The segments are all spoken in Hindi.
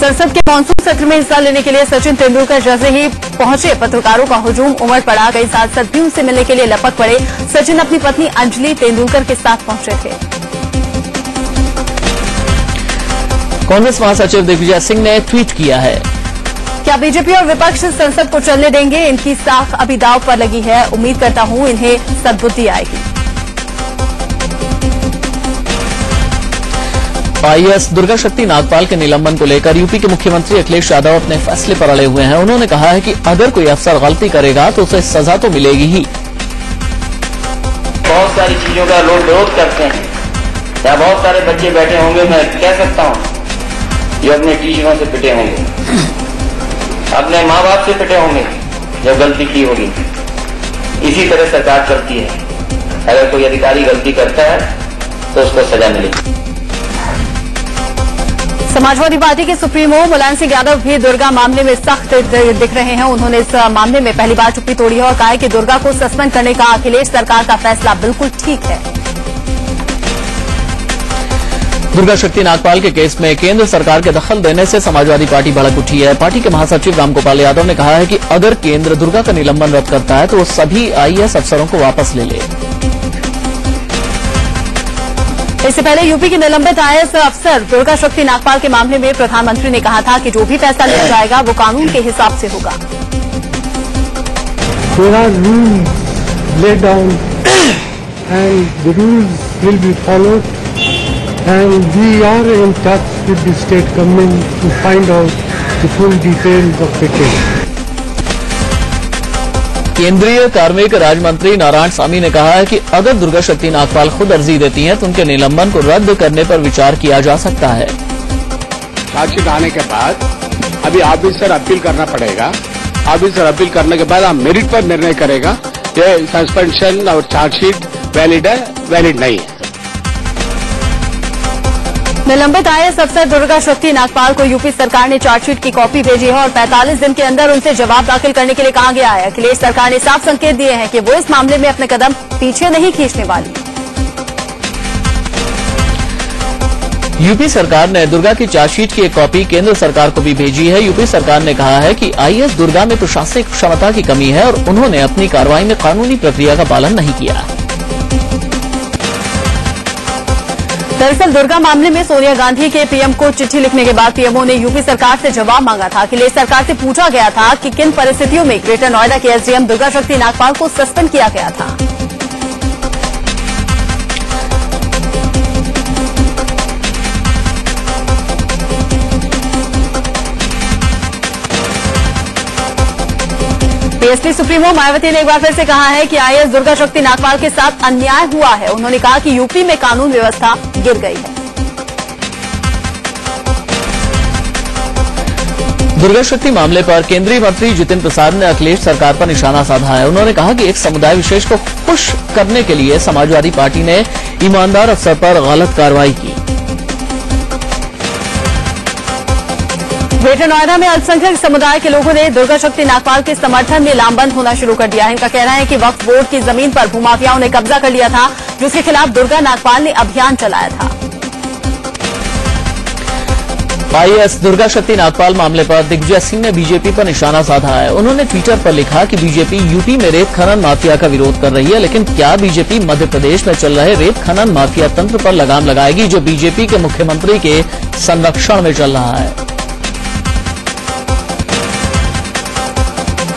संसद के मानसून सत्र में हिस्सा लेने के लिए सचिन तेंदुलकर जैसे ही पहुंचे, पत्रकारों का हुजूम उमड़ पड़ा। कई सांसद भी उनसे मिलने के लिए लपक पड़े। सचिन अपनी पत्नी अंजलि तेंदुलकर के साथ पहुंचे थे। कांग्रेस महासचिव दिग्विजय सिंह ने ट्वीट किया है, क्या बीजेपी और विपक्ष संसद को चलने देंगे? इनकी साख अभी दांव पर लगी है। उम्मीद करता हूं इन्हें सद्बुद्धि आएगी। आईएएस दुर्गा शक्ति नागपाल के निलंबन को लेकर यूपी के मुख्यमंत्री अखिलेश यादव अपने फैसले पर अड़े हुए हैं। उन्होंने कहा है कि अगर कोई अफसर गलती करेगा तो उसे सजा तो मिलेगी ही। बहुत सारी चीजों का लोग विरोध करते हैं, या बहुत सारे बच्चे बैठे होंगे, मैं कह सकता हूं, जो अपने टीचरों से पिटे होंगे, अपने माँ बाप से पिटे होंगे जब गलती की होगी। इसी तरह सरकार चलती है। अगर कोई अधिकारी गलती करता है तो उसको सजा मिलेगी। समाजवादी पार्टी के सुप्रीमो मुलायम सिंह यादव भी दुर्गा मामले में सख्त दिख रहे हैं। उन्होंने इस मामले में पहली बार चुप्पी तोड़ी है और कहा है कि दुर्गा को सस्पेंड करने का अखिलेश सरकार का फैसला बिल्कुल ठीक है। दुर्गा शक्ति नागपाल के केस में केंद्र सरकार के दखल देने से समाजवादी पार्टी भड़क उठी है। पार्टी के महासचिव रामगोपाल यादव ने कहा है कि अगर केंद्र दुर्गा का निलंबन रद्द करता है तो वो सभी आईएएस अफसरों को वापस ले ले। इससे पहले यूपी के निलंबित आईएएस अफसर दुर्गा शक्ति नागपाल के मामले में प्रधानमंत्री ने कहा था कि जो भी फैसला लिया जाएगा वो कानून के हिसाब से होगा। There are rules laid down and the rules will be followed, and we are in touch with the state government to find out the full details of the case. केंद्रीय कार्मिक राज्य मंत्री नारायण स्वामी ने कहा है कि अगर दुर्गा शक्ति नागपाल खुद अर्जी देती हैं तो उनके निलंबन को रद्द करने पर विचार किया जा सकता है। चार्जशीट आने के बाद अभी ऑफिसर अपील करना पड़ेगा। ऑफिसर अपील करने के बाद हम मेरिट पर निर्णय करेगा ये सस्पेंशन और चार्जशीट वैलिड है, वैलिड नहीं है। निलंबित आईएएस अफसर दुर्गा शक्ति नागपाल को यूपी सरकार ने चार्जशीट की कॉपी भेजी है और 45 दिन के अंदर उनसे जवाब दाखिल करने के लिए कहा गया है। अखिलेश सरकार ने साफ संकेत दिए हैं कि वो इस मामले में अपने कदम पीछे नहीं खींचने वाली। यूपी सरकार ने दुर्गा की चार्जशीट की एक कॉपी केंद्र सरकार को भी भेजी है। यूपी सरकार ने कहा है कि आईएएस दुर्गा में प्रशासनिक क्षमता की कमी है और उन्होंने अपनी कार्रवाई में कानूनी प्रक्रिया का पालन नहीं किया। दरअसल दुर्गा मामले में सोनिया गांधी के पीएम को चिट्ठी लिखने के बाद पीएमओ ने यूपी सरकार से जवाब मांगा था। अखिलेश सरकार से पूछा गया था कि किन परिस्थितियों में ग्रेटर नोएडा के एसडीएम दुर्गा शक्ति नागपाल को सस्पेंड किया गया था। बीएसपी सुप्रीमो मायावती ने एक बार फिर से कहा है कि आईएएस दुर्गा शक्ति नागपाल के साथ अन्याय हुआ है। उन्होंने कहा कि यूपी में कानून व्यवस्था गिर गई है। दुर्गा शक्ति मामले पर केंद्रीय मंत्री जितिन प्रसाद ने अखिलेश सरकार पर निशाना साधा है। उन्होंने कहा कि एक समुदाय विशेष को खुश करने के लिए समाजवादी पार्टी ने ईमानदार अफसर पर गलत कार्रवाई की। ग्रेटर नोएडा में अल्पसंख्यक समुदाय के लोगों ने दुर्गा शक्ति नागपाल के समर्थन में लामबंद होना शुरू कर दिया है। इनका कहना है कि वक्फ बोर्ड की जमीन पर भूमाफियाओं ने कब्जा कर लिया था, जिसके खिलाफ दुर्गा नागपाल ने अभियान चलाया था। आईएएस दुर्गा शक्ति नागपाल मामले पर दिग्विजय सिंह ने बीजेपी पर निशाना साधा है। उन्होंने ट्विटर पर लिखा कि बीजेपी यूपी में रेत खनन माफिया का विरोध कर रही है, लेकिन क्या बीजेपी मध्य प्रदेश में चल रहे रेत खनन माफिया तंत्र पर लगाम लगाएगी जो बीजेपी के मुख्यमंत्री के संरक्षण में चल रहा है।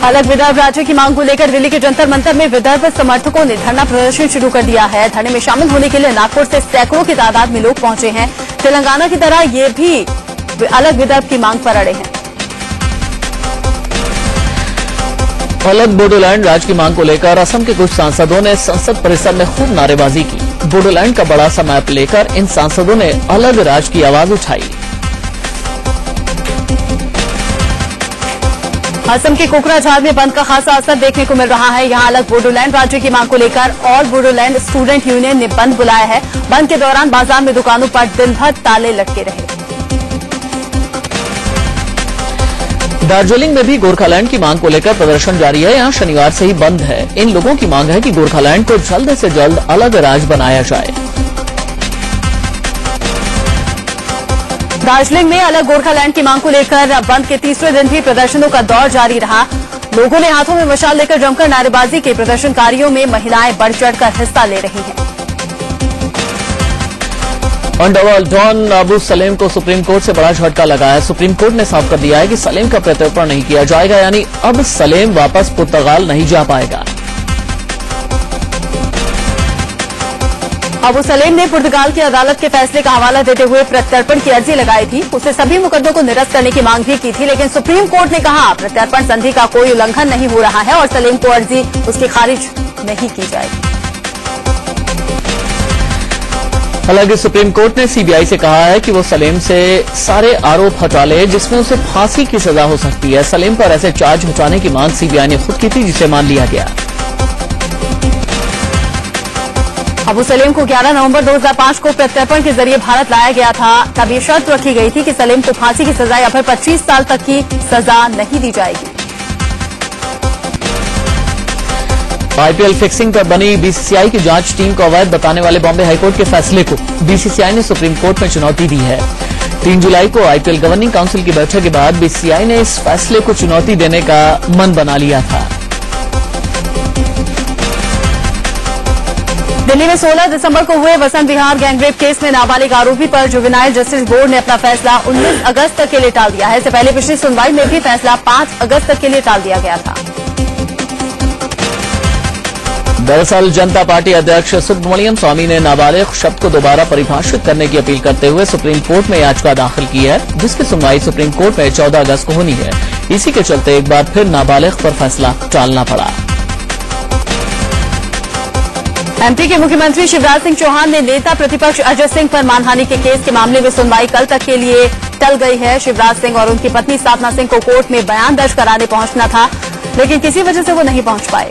अलग विदर्भ राज्य की मांग को लेकर दिल्ली के जंतर मंतर में विदर्भ समर्थकों ने धरना प्रदर्शन शुरू कर दिया है। धरने में शामिल होने के लिए नागपुर से सैकड़ों की तादाद में लोग पहुंचे हैं। तेलंगाना की तरह ये भी अलग विदर्भ की मांग पर अड़े हैं। अलग बोडोलैंड राज्य की मांग को लेकर असम के कुछ सांसदों ने संसद परिसर में खूब नारेबाजी की। बोडोलैंड का बड़ा सा मैप लेकर इन सांसदों ने अलग राज्य की आवाज उठाई। असम के कोकराझार में बंद का खासा असर देखने को मिल रहा है। यहां अलग बोडोलैंड राज्य की मांग को लेकर ऑल बोडोलैंड स्टूडेंट यूनियन ने बंद बुलाया है। बंद के दौरान बाजार में दुकानों पर दिन भर ताले लटके रहे। दार्जिलिंग में भी गोरखालैंड की मांग को लेकर प्रदर्शन जारी है। यहां शनिवार से ही बंद है। इन लोगों की मांग है कि गोरखालैंड को जल्द से जल्द अलग राज्य बनाया जाए। दार्जिलिंग में अलग गोरखालैंड की मांग को लेकर बंद के तीसरे दिन भी प्रदर्शनों का दौर जारी रहा। लोगों ने हाथों में मशाल लेकर जमकर नारेबाजी की। प्रदर्शनकारियों में महिलाएं बढ़ चढ़कर हिस्सा ले रही हैं। अंडरवर्ल्ड डॉन अबू सलेम को सुप्रीम कोर्ट से बड़ा झटका लगा है। सुप्रीम कोर्ट ने साफ कर दिया है कि सलेम का प्रत्यर्पण नहीं किया जाएगा, यानी अब सलेम वापस पुर्तगाल नहीं जा पाएगा। अबू सलेम ने पुर्तगाल की अदालत के फैसले का हवाला देते हुए प्रत्यर्पण की अर्जी लगाई थी। उसे सभी मुकदमों को निरस्त करने की मांग भी की थी, लेकिन सुप्रीम कोर्ट ने कहा प्रत्यर्पण संधि का कोई उल्लंघन नहीं हो रहा है और सलेम को अर्जी उसकी खारिज नहीं की जाएगी। हालांकि सुप्रीम कोर्ट ने सीबीआई से कहा है कि वो सलेम से सारे आरोप हटा ले जिसमें उसे फांसी की सजा हो सकती है। सलेम पर ऐसे चार्ज हटाने की मांग सीबीआई ने खुद की थी, जिसे मान लिया गया। अबू सलेम को 11 नवंबर 2005 को प्रत्यर्पण के जरिए भारत लाया गया था। तब ये शर्त रखी गई थी कि सलेम को फांसी की सजा या फिर 25 साल तक की सजा नहीं दी जाएगी। आईपीएल फिक्सिंग पर बनी बीसीसीआई की जांच टीम को अवैध बताने वाले बॉम्बे हाईकोर्ट के फैसले को बीसीसीआई ने सुप्रीम कोर्ट में चुनौती दी है। 3 जुलाई को आईपीएल गवर्निंग काउंसिल की बैठक के बाद बीसीसीआई ने इस फैसले को चुनौती देने का मन बना लिया था। दिल्ली में 16 दिसंबर को हुए वसंत विहार गैंगरेप केस में नाबालिग आरोपी पर जुवेनाइल जस्टिस बोर्ड ने अपना फैसला 19 अगस्त तक के लिए टाल दिया है। इससे पहले पिछली सुनवाई में भी फैसला 5 अगस्त तक के लिए टाल दिया गया था। दरअसल जनता पार्टी अध्यक्ष सुब्रमण्यम स्वामी ने नाबालिग शब्द को दोबारा परिभाषित करने की अपील करते हुए सुप्रीम कोर्ट में याचिका दाखिल की है, जिसकी सुनवाई सुप्रीम कोर्ट में 14 अगस्त को होनी है। इसी के चलते एक बार फिर नाबालिग पर फैसला टालना पड़ा। एमपी के मुख्यमंत्री शिवराज सिंह चौहान ने नेता प्रतिपक्ष अजय सिंह पर मानहानि के केस के मामले में सुनवाई कल तक के लिए टल गई है। शिवराज सिंह और उनकी पत्नी साधना सिंह को कोर्ट में बयान दर्ज कराने पहुंचना था, लेकिन किसी वजह से वो नहीं पहुंच पाए।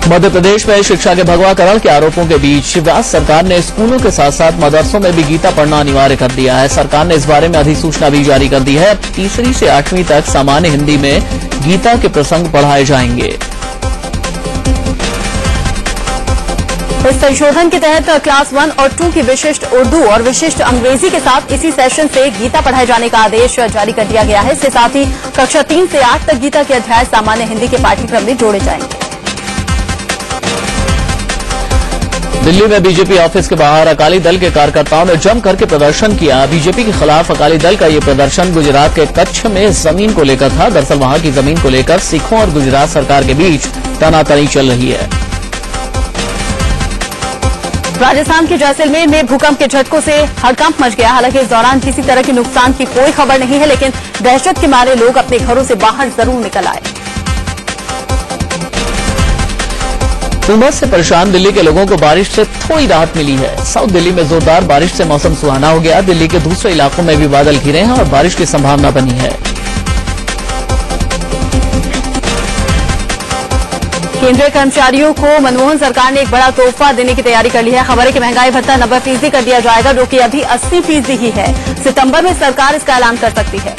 मध्य प्रदेश में शिक्षा के भगवाकरण के आरोपों के बीच शिवराज सरकार ने स्कूलों के साथ साथ मदरसों में भी गीता पढ़ना अनिवार्य कर दिया है। सरकार ने इस बारे में अधिसूचना भी जारी कर दी है। अब 3री से 8वीं तक सामान्य हिंदी में गीता के प्रसंग पढ़ाए जाएंगे। इस संशोधन के तहत क्लास 1 और 2 की विशिष्ट उर्दू और विशिष्ट अंग्रेजी के साथ इसी सेशन से गीता पढ़ाए जाने का आदेश जारी कर दिया गया है। इसके साथ ही कक्षा 3 से 8 तक गीता के अध्याय सामान्य हिंदी के पाठ्यक्रम में जोड़े जाएंगे। दिल्ली में बीजेपी ऑफिस के बाहर अकाली दल के कार्यकर्ताओं ने जम करके प्रदर्शन किया। बीजेपी के खिलाफ अकाली दल का ये प्रदर्शन गुजरात के कच्छ में जमीन को लेकर था। दरअसल वहां की जमीन को लेकर सिखों और गुजरात सरकार के बीच तनातनी चल रही है। राजस्थान के जैसलमेर में भूकंप के झटकों से हड़कंप मच गया। हालांकि इस दौरान किसी तरह के नुकसान की कोई खबर नहीं है, लेकिन दहशत के मारे लोग अपने घरों से बाहर जरूर निकल आए। उमस से परेशान दिल्ली के लोगों को बारिश से थोड़ी राहत मिली है। साउथ दिल्ली में जोरदार बारिश से मौसम सुहाना हो गया। दिल्ली के दूसरे इलाकों में भी बादल घिरे हैं और बारिश की संभावना बनी है। केंद्रीय कर्मचारियों को मनमोहन सरकार ने एक बड़ा तोहफा देने की तैयारी कर ली है। खबर है कि महंगाई भत्ता 90% कर दिया जाएगा, जो कि अभी 80% ही है। सितंबर में सरकार इसका ऐलान कर सकती है।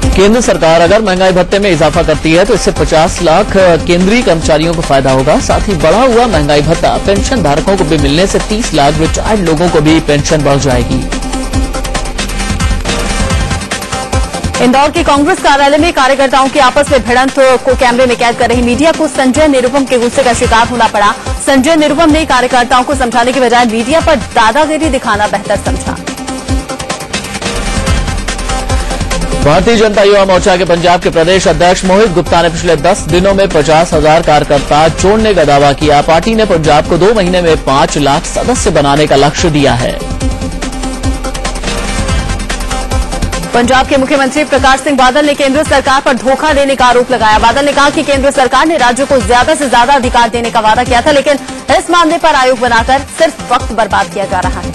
केंद्र सरकार अगर महंगाई भत्ते में इजाफा करती है तो इससे 50 लाख केंद्रीय कर्मचारियों को फायदा होगा। साथ ही बढ़ा हुआ महंगाई भत्ता पेंशन धारकों को भी मिलने से 30 लाख रिटायर्ड लोगों को भी पेंशन बढ़ जाएगी। इंदौर के कांग्रेस कार्यालय में कार्यकर्ताओं की आपस में भिड़ंत को कैमरे में कैद कर रही मीडिया को संजय निरुपम के गुस्से का शिकार होना पड़ा। संजय निरुपम ने कार्यकर्ताओं को समझाने के बजाय मीडिया पर दादागिरी दिखाना बेहतर समझा। भारतीय जनता युवा मोर्चा के पंजाब के प्रदेश अध्यक्ष मोहित गुप्ता ने पिछले 10 दिनों में 50,000 कार्यकर्ता जोड़ने का दावा किया। पार्टी ने पंजाब को 2 महीने में 5 लाख सदस्य बनाने का लक्ष्य दिया है। पंजाब के मुख्यमंत्री प्रकाश सिंह बादल ने केंद्र सरकार पर धोखा देने का आरोप लगाया। बादल ने कहा कि केंद्र सरकार ने राज्यों को ज्यादा से ज्यादा अधिकार देने का वादा किया था, लेकिन इस मामले पर आयोग बनाकर सिर्फ वक्त बर्बाद किया जा रहा है।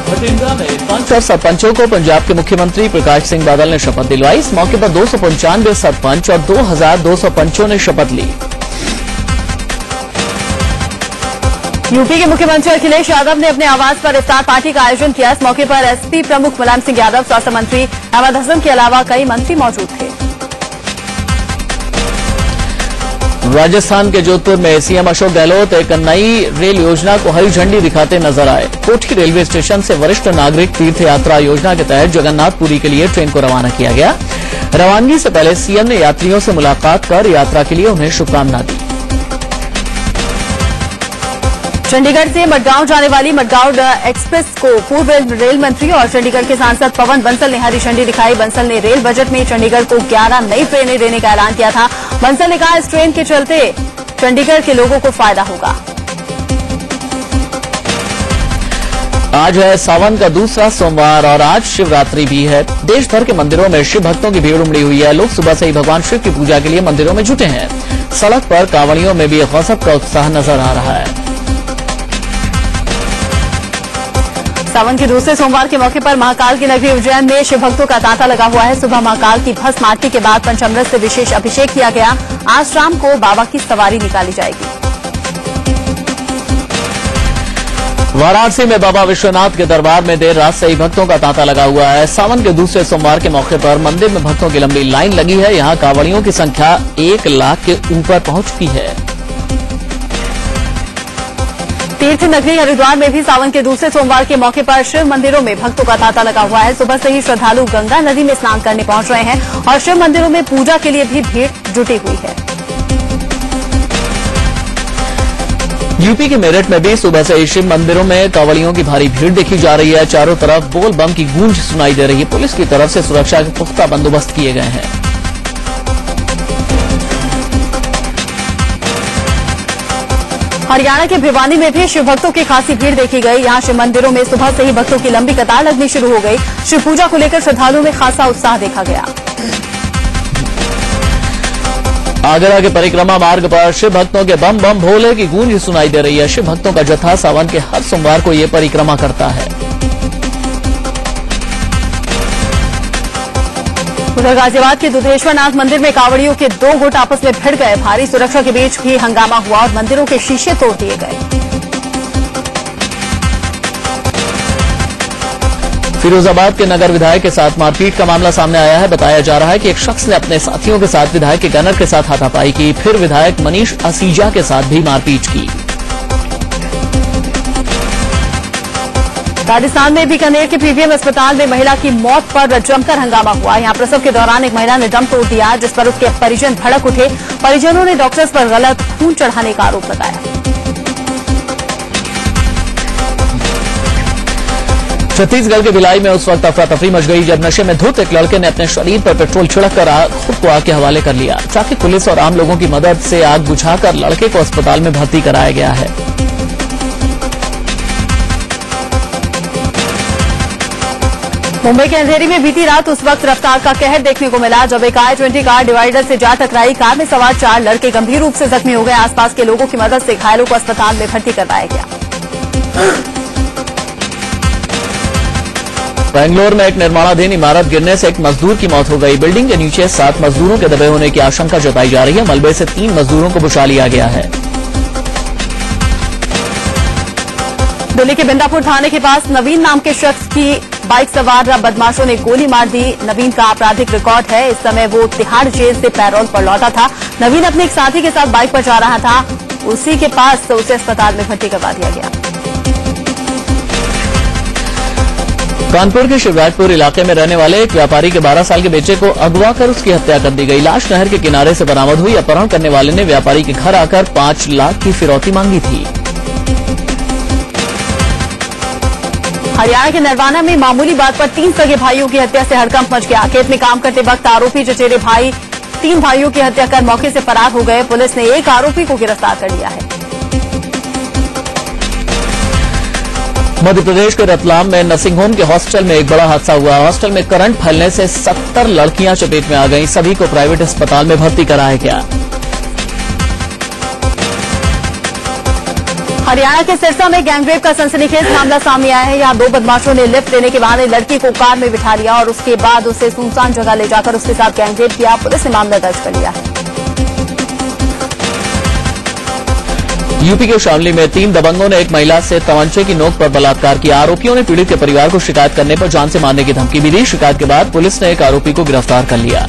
भटिंडा में पंच और सरपंचों को पंजाब के मुख्यमंत्री प्रकाश सिंह बादल ने शपथ दिलवाई। इस मौके पर 295 सरपंच और 2200 पंचों ने शपथ ली। यूपी के मुख्यमंत्री अखिलेश यादव ने अपने आवास पर इफ्तार पार्टी का आयोजन किया। इस मौके पर एसपी प्रमुख मुलायम सिंह यादव, स्वास्थ्य मंत्री अहमद हसन के अलावा कई मंत्री मौजूद थे। राजस्थान के जोधपुर में सीएम अशोक गहलोत एक नई रेल योजना को हरी झंडी दिखाते नजर आए। कोठी रेलवे स्टेशन से वरिष्ठ नागरिक तीर्थ यात्रा योजना के तहत जगन्नाथपुरी के लिए ट्रेन को रवाना किया गया। रवानगी से पहले सीएम ने यात्रियों से मुलाकात कर यात्रा के लिए उन्हें शुभकामना दी। चंडीगढ़ से मडगांव जाने वाली मडगांव एक्सप्रेस को पूर्व रेल मंत्री और चंडीगढ़ के सांसद पवन बंसल ने हरी झंडी दिखाई। बंसल ने रेल बजट में चंडीगढ़ को 11 नई ट्रेनें देने का ऐलान किया था। बंसल ने कहा, इस ट्रेन के चलते चंडीगढ़ के लोगों को फायदा होगा। आज है सावन का दूसरा सोमवार और आज शिवरात्रि भी है। देश भर के मंदिरों में शिव भक्तों की भीड़ उमड़ी हुई है। लोग सुबह से ही भगवान शिव की पूजा के लिए मंदिरों में जुटे हैं। सड़क पर कांवड़ियों में भी गजब का उत्साह नजर आ रहा है। सावन के दूसरे सोमवार के मौके पर महाकाल की नगरी उज्जैन में शिव भक्तों का तांता लगा हुआ है। सुबह महाकाल की भस्म आरती के बाद पंचामृत से विशेष अभिषेक किया गया। आज शाम को बाबा की सवारी निकाली जाएगी। वाराणसी में बाबा विश्वनाथ के दरबार में देर रात से ही भक्तों का तांता लगा हुआ है। सावन के दूसरे सोमवार के मौके पर मंदिर में भक्तों की लंबी लाइन लगी है। यहां कांवड़ियों की संख्या 1 लाख के ऊपर पहुंच चुकी है। तीर्थ नगरी हरिद्वार में भी सावन के दूसरे सोमवार के मौके पर शिव मंदिरों में भक्तों का तांता लगा हुआ है। सुबह से ही श्रद्धालु गंगा नदी में स्नान करने पहुंच रहे हैं और शिव मंदिरों में पूजा के लिए भी भीड़ जुटी हुई है। यूपी के मेरठ में भी सुबह से ही शिव मंदिरों में कांवड़ियों की भारी भीड़ देखी जा रही है। चारों तरफ बोल बम की गूंज सुनाई दे रही है। पुलिस की तरफ से सुरक्षा के पुख्ता बंदोबस्त किए गए हैं। हरियाणा के भिवानी में भी शिव भक्तों की खासी भीड़ देखी गई। यहां शिव मंदिरों में सुबह से ही भक्तों की लंबी कतार लगनी शुरू हो गई। शिव पूजा को लेकर श्रद्धालुओं में खासा उत्साह देखा गया। आगरा के परिक्रमा मार्ग पर शिव भक्तों के बम बम भोले की गूंज सुनाई दे रही है। शिव भक्तों का जत्था सावन के हर सोमवार को ये परिक्रमा करता है। उधर गाजियाबाद के दुधेश्वरनाथ मंदिर में कांवड़ियों के 2 गुट आपस में भिड़ गए। भारी सुरक्षा के बीच भी हंगामा हुआ और मंदिरों के शीशे तोड़ दिए गए। फिरोजाबाद के नगर विधायक के साथ मारपीट का मामला सामने आया है। बताया जा रहा है कि एक शख्स ने अपने साथियों के साथ विधायक के गनर के साथ हाथापाई की। फिर विधायक मनीष असीजा के साथ भी मारपीट की। राजस्थान में बीकानेर के पीबीएम अस्पताल में महिला की मौत पर जमकर हंगामा हुआ। यहां प्रसव के दौरान एक महिला ने दम तोड़ दिया, जिस पर उसके परिजन भड़क उठे। परिजनों ने डॉक्टर्स पर गलत खून चढ़ाने का आरोप लगाया। छत्तीसगढ़ के भिलाई में उस वक्त अफरा तफरी मच गई जब नशे में धुत एक लड़के ने अपने शरीर पर पेट्रोल छिड़ककर खुद को आग के हवाले कर लिया। ट्रैफिक पुलिस और आम लोगों की मदद से आग बुझाकर लड़के को अस्पताल में भर्ती कराया गया है। मुंबई के अंधेरी में बीती रात उस वक्त रफ्तार का कहर देखने को मिला जब एक i-20 कार डिवाइडर से जा टकराई। कार में सवार 4 लड़के गंभीर रूप से जख्मी हो गए। आसपास के लोगों की मदद से घायलों को अस्पताल में भर्ती करवाया गया। बेंगलोर में एक निर्माणाधीन इमारत गिरने से एक मजदूर की मौत हो गई। बिल्डिंग के नीचे 7 मजदूरों के दबे होने की आशंका जताई जा रही है। मलबे से 3 मजदूरों को बचा लिया गया है। दिल्ली के बिंदापुर थाने के पास नवीन नाम के शख्स की बाइक सवार बदमाशों ने गोली मार दी। नवीन का आपराधिक रिकॉर्ड है। इस समय वो तिहाड़ जेल से पैरोल पर लौटा था। नवीन अपने एक साथी के साथ बाइक पर जा रहा था। उसी के पास उसे अस्पताल में भर्ती करवा दिया गया। कानपुर के शिवराजपुर इलाके में रहने वाले एक व्यापारी के 12 साल के बेटे को अगवा कर उसकी हत्या कर दी गई। लाश नहर के किनारे से बरामद हुई। अपहरण करने वाले ने व्यापारी के घर आकर 5 लाख की फिरौती मांगी थी। हरियाणा के नरवाना में मामूली बात पर 3 सगे भाइयों की हत्या से हड़कंप मच गया। खेत में काम करते वक्त आरोपी चचेरे भाई 3 भाइयों की हत्या कर मौके से फरार हो गए। पुलिस ने एक आरोपी को गिरफ्तार कर लिया है। मध्य प्रदेश के रतलाम में नर्सिंग होम के हॉस्टल में एक बड़ा हादसा हुआ। हॉस्टल में करंट फैलने से 70 लड़कियां चपेट में आ गईं। सभी को प्राइवेट अस्पताल में भर्ती कराया गया। हरियाणा के सिरसा में गैंगरेप का सनसनीखेज मामला सामने आया है। यहां 2 बदमाशों ने लिफ्ट देने के बहाने लड़की को कार में बिठा लिया और उसके बाद उसे सुनसान जगह ले जाकर उसके साथ गैंगरेप किया। पुलिस ने मामला दर्ज कर लिया है। यूपी के शामली में 3 दबंगों ने एक महिला से तमंचे की नोक पर बलात्कार किया। आरोपियों ने पीड़ित के परिवार को शिकायत करने पर जान से मारने की धमकी भी दी। शिकायत के बाद पुलिस ने एक आरोपी को गिरफ्तार कर लिया।